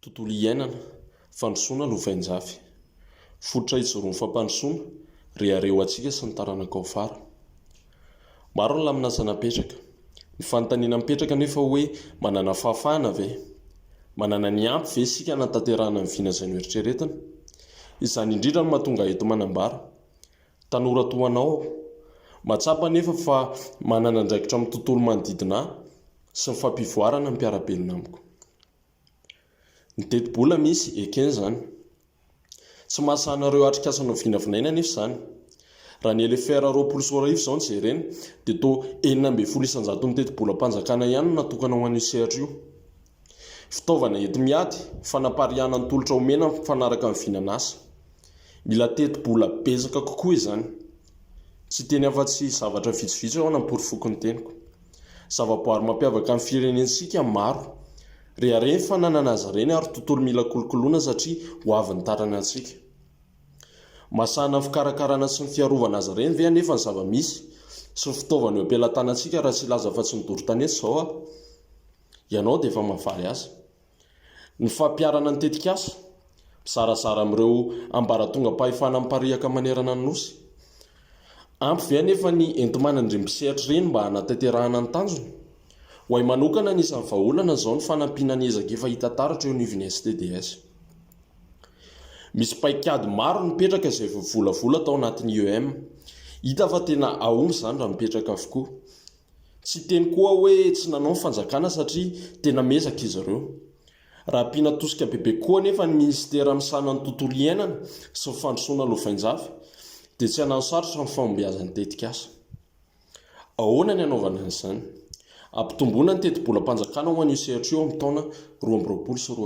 Tontolo iainana, fandrosoana lovain-jafy. Fototra hijoroan'ny fampandrosoana, rehareo antsika sy ny taranaka ao afara. Maro ny laminasa napetraka. Ny fanontaniana mipetraka nefa hoe manana fahafahana ve? Manana ny ampy ve isika hanatanterahana ny viana izay noeritreretana? Izany indrindra no mahatonga eto manambara. Tanora toa anao aho. Matsapa nefa fa manana andraikitra amin'ny tontolo manodidina ahy sy ny fampivoarana ny mpiara-belona amiko. Ny teti-bola misy ekeny izany. Tsy mahasahanareo atrikasanao vinavinaina nefa izany. Raha ny LFR 2020 izao ny jerena dia toa 9,900 ny teti-bola-panjakana ihany no natokana ho an'io sehatra io. Fitaovana enti-miady fanapariana ny tolotra omena mifanaraka amin'ny vinanasa. Mila teti-bola betsaka kokoa izany. Tsy teny afa-tsy zavatra vitsivitsy ao nampory ny teniko. Zavaboary mampiavaka amin'ny firenensika maro. Rehareny fa nanana azy ireny ary tontolo mila kolokoloana satria ho avy ny tarana antsika. Masahana ny fikarakarana sy ny fiarovana azy ireny ve anefa ny zava-misy sy ny fitaovana eo am-pelantanantsika raha tsy laza fa tsy ny doro-tanety izao aho. Ianao dia efa mahavaly azy. Ny fampiarana ny tetikasa, mizarazara amin'ireo ambaratonga-pahefana mipariaka manerana ny nosy. Ampy ve anefa ny enti-manadrim-pisehatra ireny mba hanatanterahana ny tanjony? Ho ay manokana anisan'ny vahaolana izao ny fanampiana ny ezaka efa hita taratra eo anivon'ny STDS. Misy paikady maro mipetraka izay vovolavola tao anatin'ny IEM. Hita fa tena aomby izany raha mipetraka avokoa. Tsy teny koa hoe tsy nanao ny fanjakana satria tena mezaka izy ireo. Raha ampiana tosika bebe koa nefa ny ministera misana ny tontolo iainana sy ny fandrosoana lovain-jafy dia tsy hanano sarotra ny fahombiazan'ny tetikasa. Ahoana ny hanaovana an'izany? Ampitomboana ny teti-bola-panjakana ho an'io sehatra io amin'ny taona 2024.